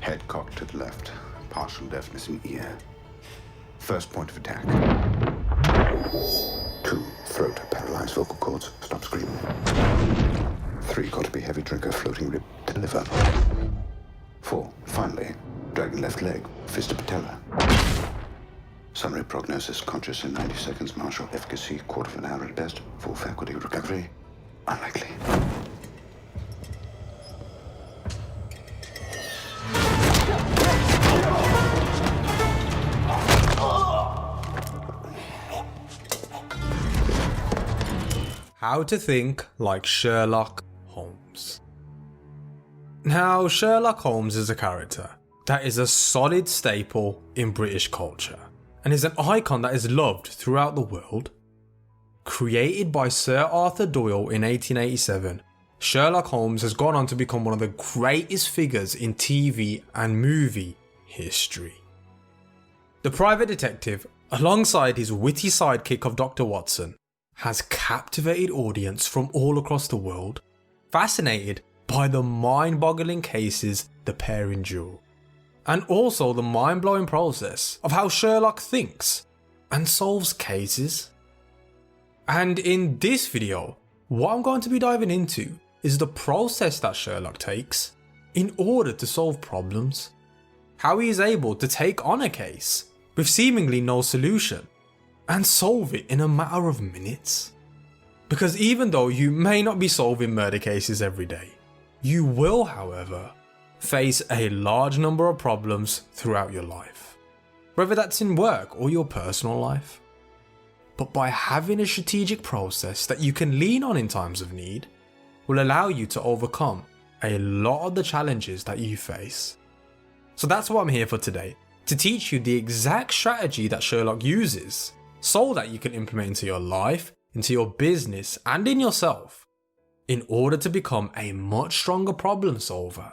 Head cocked to the left. Partial deafness in ear. First point of attack. 2, throat, paralyzed vocal cords, stop screaming. 3, got to be heavy drinker, floating rib to liver. 4, finally, dragging left leg, fist to patella. Summary prognosis, conscious in 90 seconds, martial efficacy, quarter of an hour at best, full faculty recovery, unlikely. How to think like Sherlock Holmes. Now, Sherlock Holmes is a character that is a solid staple in British culture and is an icon that is loved throughout the world. Created by Sir Arthur Doyle in 1887, Sherlock Holmes has gone on to become one of the greatest figures in TV and movie history. The private detective, alongside his witty sidekick of Dr. Watson, has captivated audience from all across the world, fascinated by the mind-boggling cases the pair endure, and also the mind-blowing process of how Sherlock thinks and solves cases. And in this video, what I'm going to be diving into is the process that Sherlock takes in order to solve problems, how he is able to take on a case with seemingly no solution and solve it in a matter of minutes. Because even though you may not be solving murder cases every day, you will, however, face a large number of problems throughout your life, whether that's in work or your personal life. But by having a strategic process that you can lean on in times of need, will allow you to overcome a lot of the challenges that you face. So that's what I'm here for today, to teach you the exact strategy that Sherlock uses so that you can implement into your life, into your business, and in yourself, in order to become a much stronger problem solver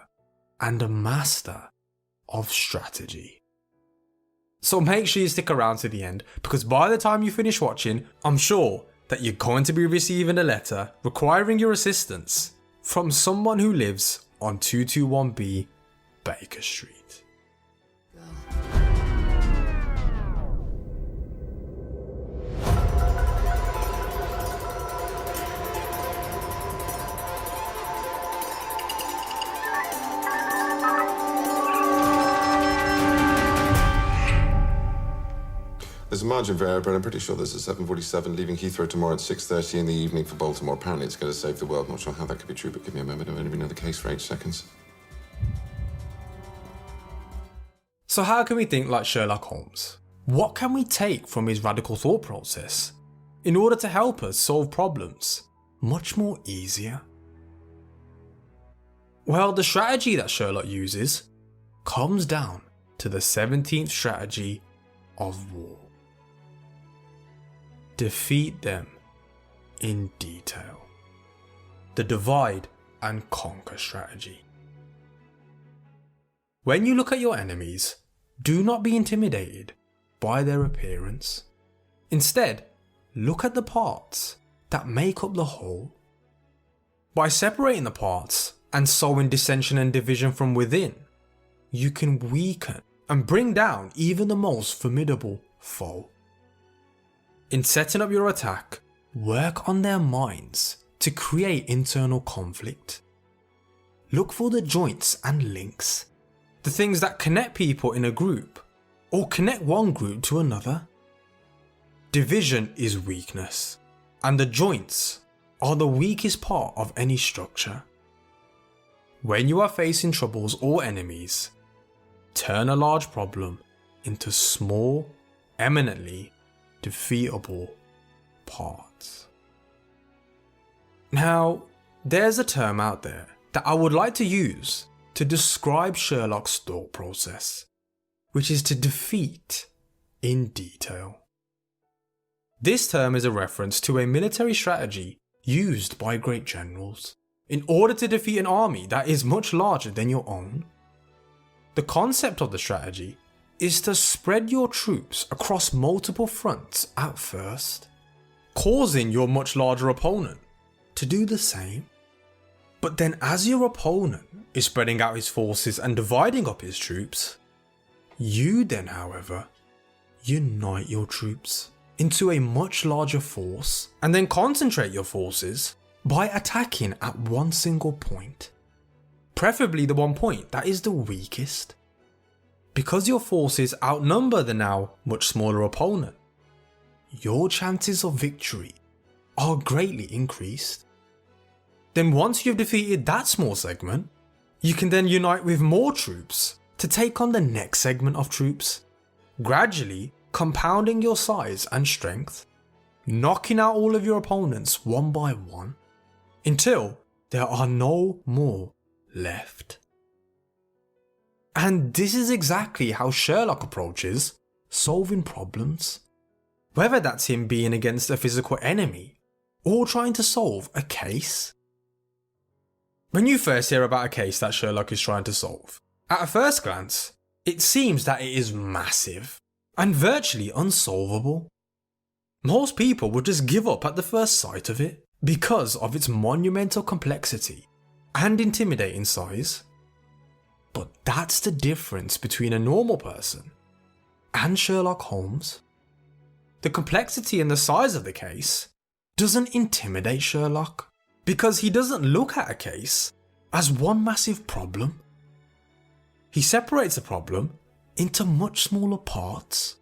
and a master of strategy. So make sure you stick around to the end, because by the time you finish watching, I'm sure that you're going to be receiving a letter requiring your assistance from someone who lives on 221B Baker Street. There's a margin of error, but I'm pretty sure there's a 747 leaving Heathrow tomorrow at 6:30 in the evening for Baltimore. Apparently it's going to save the world. Not sure how that could be true, but give me a moment. I've only been in the case for 8 seconds. So how can we think like Sherlock Holmes? What can we take from his radical thought process in order to help us solve problems much more easier? Well, the strategy that Sherlock uses comes down to the 17th strategy of war. Defeat them in detail. The divide and conquer strategy. When you look at your enemies, do not be intimidated by their appearance. Instead, look at the parts that make up the whole. By separating the parts and sowing dissension and division from within, you can weaken and bring down even the most formidable foe. In setting up your attack, work on their minds to create internal conflict. Look for the joints and links, the things that connect people in a group or connect one group to another. Division is weakness, and the joints are the weakest part of any structure. When you are facing troubles or enemies, turn a large problem into small, eminently defeatable parts. Now, there's a term out there that I would like to use to describe Sherlock's thought process, which is to defeat in detail. This term is a reference to a military strategy used by great generals in order to defeat an army that is much larger than your own. The concept of the strategy is to spread your troops across multiple fronts at first, causing your much larger opponent to do the same. But then as your opponent is spreading out his forces and dividing up his troops, you then, however, unite your troops into a much larger force and then concentrate your forces by attacking at one single point. Preferably the one point that is the weakest. Because your forces outnumber the now much smaller opponent, your chances of victory are greatly increased. Then once you've defeated that small segment, you can then unite with more troops to take on the next segment of troops, gradually compounding your size and strength, knocking out all of your opponents one by one, until there are no more left. And this is exactly how Sherlock approaches solving problems. Whether that's him being against a physical enemy or trying to solve a case. When you first hear about a case that Sherlock is trying to solve, at a first glance, it seems that it is massive and virtually unsolvable. Most people would just give up at the first sight of it because of its monumental complexity and intimidating size. But that's the difference between a normal person and Sherlock Holmes. The complexity and the size of the case doesn't intimidate Sherlock because he doesn't look at a case as one massive problem. He separates a problem into much smaller parts,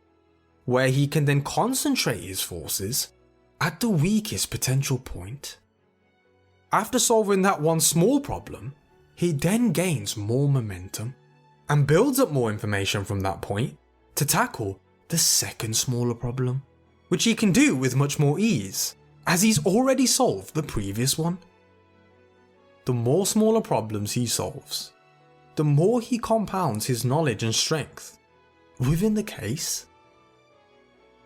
where he can then concentrate his forces at the weakest potential point. After solving that one small problem, he then gains more momentum and builds up more information from that point to tackle the second smaller problem, which he can do with much more ease as he's already solved the previous one. The more smaller problems he solves, the more he compounds his knowledge and strength within the case.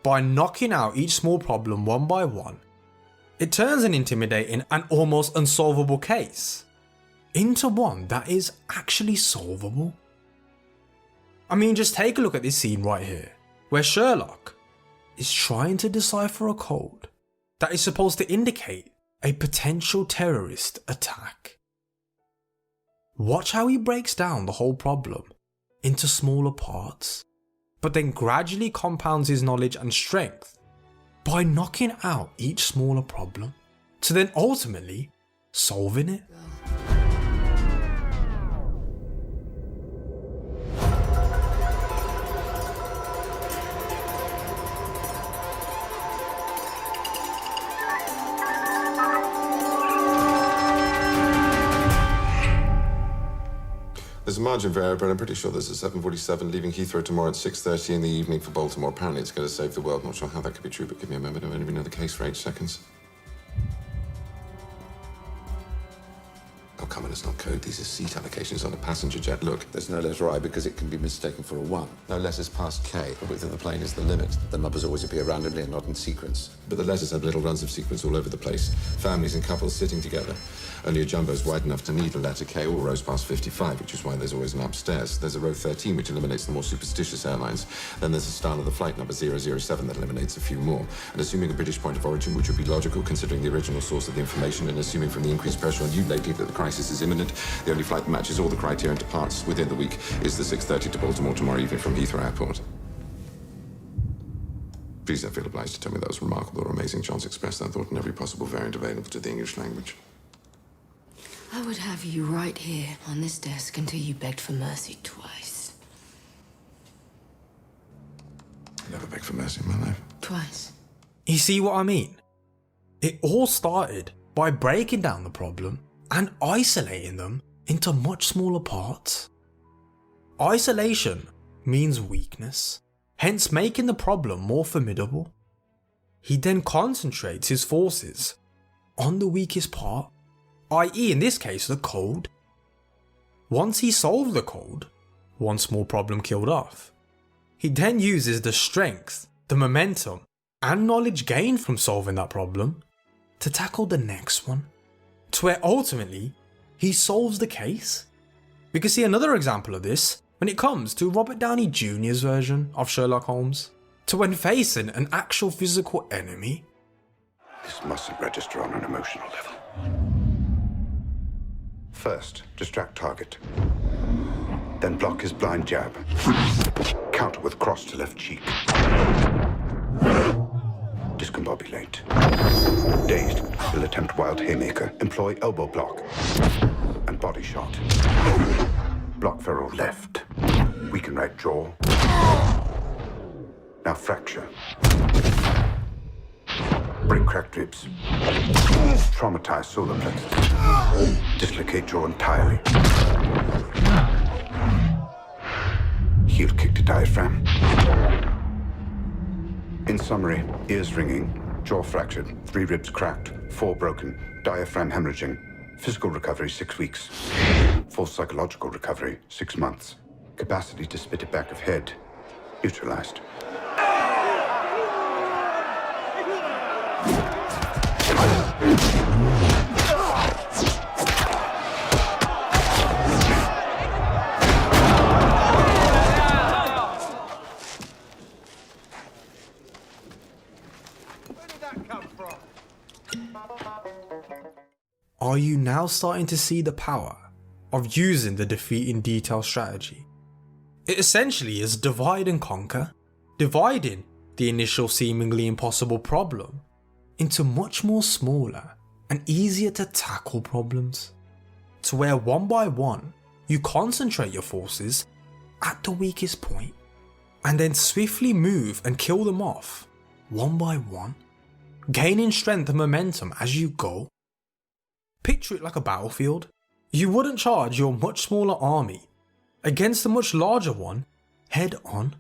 By knocking out each small problem one by one, it turns an intimidating and almost unsolvable case into one that is actually solvable. I mean, just take a look at this scene right here, where Sherlock is trying to decipher a code that is supposed to indicate a potential terrorist attack. Watch how he breaks down the whole problem into smaller parts, but then gradually compounds his knowledge and strength by knocking out each smaller problem, to then ultimately solving it. There's a margin for error, but I'm pretty sure there's a 747 leaving Heathrow tomorrow at 6:30 in the evening for Baltimore. Apparently it's going to save the world. Not sure how that could be true, but give me a moment. I've only been in the case for 8 seconds. Oh, come on, it's not code. These are seat allocations on a passenger jet. Look, There's no letter I because it can be mistaken for a 1. no letters past K. The width of the plane is the limit. The numbers always appear randomly and not in sequence. But the letters have little runs of sequence all over the place. Families and couples sitting together. Only a jumbo's wide enough to need a letter K or rows past 55, which is why there's always an upstairs. There's a row 13, which eliminates the more superstitious airlines. Then there's a style of the flight number 007 that eliminates a few more. And assuming a British point of origin, which would be logical considering the original source of the information, and assuming from the increased pressure on you lately that the crisis is imminent, the only flight that matches all the criteria and departs within the week is the 6:30 to Baltimore tomorrow evening from Heathrow Airport. Please don't feel obliged to tell me that was remarkable or amazing. John's expressed that thought in every possible variant available to the English language. I would have you right here on this desk until you begged for mercy twice. I never begged for mercy in my life. Twice. You see what I mean? It all started by breaking down the problem and isolating them into much smaller parts. Isolation means weakness, hence making the problem more formidable. He then concentrates his forces on the weakest part, i.e. in this case the code. Once he solved the code, one small problem killed off, he then uses the strength, the momentum, and knowledge gained from solving that problem to tackle the next one, to where ultimately he solves the case. We can see another example of this when it comes to Robert Downey Jr.'s version of Sherlock Holmes, to when facing an actual physical enemy. This mustn't register on an emotional level. First, distract target. Then block his blind jab. Counter with cross to left cheek. Discombobulate. Dazed, will attempt wild haymaker. Employ elbow block. And body shot. Block feral left. Weaken right jaw. Now fracture. Break cracked ribs. Traumatize solar plexus. Dislocate jaw entirely. Heel kick to diaphragm. In summary, ears ringing, jaw fractured, 3 ribs cracked, 4 broken, diaphragm hemorrhaging. Physical recovery 6 weeks. Full psychological recovery 6 months. Capacity to spit it back of head neutralized. Are you now starting to see the power of using the defeat in detail strategy? It essentially is divide and conquer, dividing the initial seemingly impossible problem into much more smaller and easier to tackle problems, to where one by one you concentrate your forces at the weakest point and then swiftly move and kill them off one by one, gaining strength and momentum as you go. Picture it like a battlefield. You wouldn't charge your much smaller army against a much larger one head on.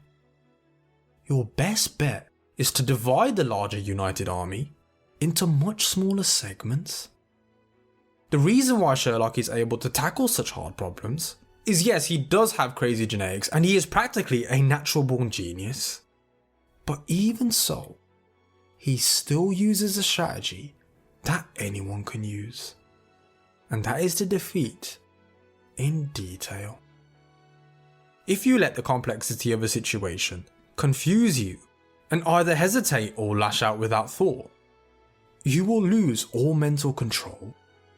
Your best bet is to divide the larger united army into much smaller segments. The reason why Sherlock is able to tackle such hard problems is, yes, he does have crazy genetics and he is practically a natural born genius, but even so, he still uses a strategy that anyone can use, and that is to defeat in detail. If you let the complexity of a situation confuse you and either hesitate or lash out without thought, you will lose all mental control,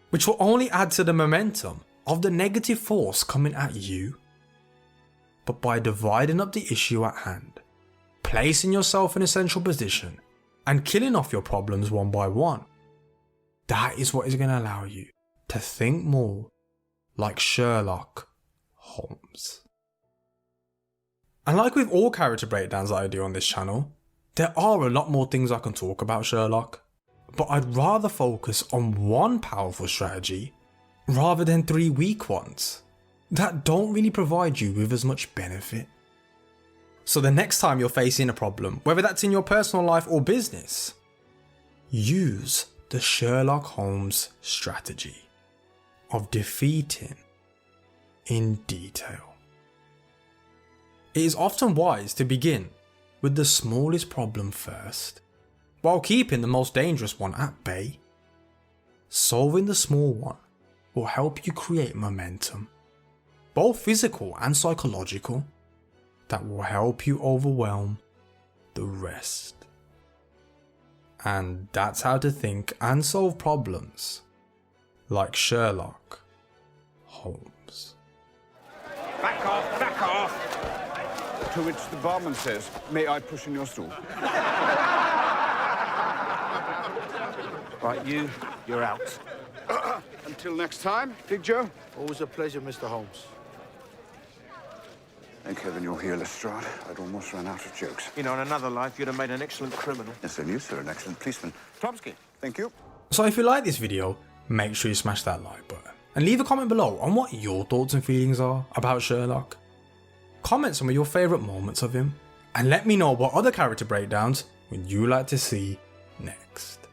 which will only add to the momentum of the negative force coming at you. But by dividing up the issue at hand, placing yourself in a central position, and killing off your problems one by one, that is what is going to allow you to think more like Sherlock Holmes. And like with all character breakdowns that I do on this channel, there are a lot more things I can talk about Sherlock, but I'd rather focus on one powerful strategy rather than 3 weak ones that don't really provide you with as much benefit. So the next time you're facing a problem, whether that's in your personal life or business, use the Sherlock Holmes strategy of defeating in detail. It is often wise to begin with the smallest problem first, while keeping the most dangerous one at bay. Solving the small one will help you create momentum, both physical and psychological, that will help you overwhelm the rest. And that's how to think and solve problems like Sherlock Holmes. Back off, back off! To which the barman says, "May I push in your stool?" Right, you're out. Until next time, Big Joe. Always a pleasure, Mr. Holmes. And Kevin, you're here, Lestrade. I'd almost run out of jokes. You know, in another life, you'd have made an excellent criminal. Yes, and you, sir, an excellent policeman. Tomsky. Thank you. So if you like this video, make sure you smash that like button and leave a comment below on what your thoughts and feelings are about Sherlock. Comment some of your favourite moments of him and let me know what other character breakdowns would you like to see next.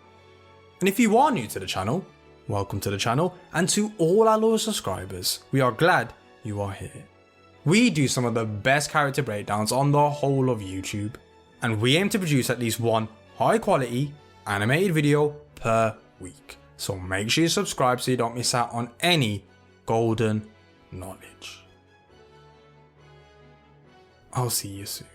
And if you are new to the channel, welcome to the channel, and to all our loyal subscribers, we are glad you are here. We do some of the best character breakdowns on the whole of YouTube, and we aim to produce at least one high quality animated video per week. So make sure you subscribe so you don't miss out on any golden knowledge. I'll see you soon.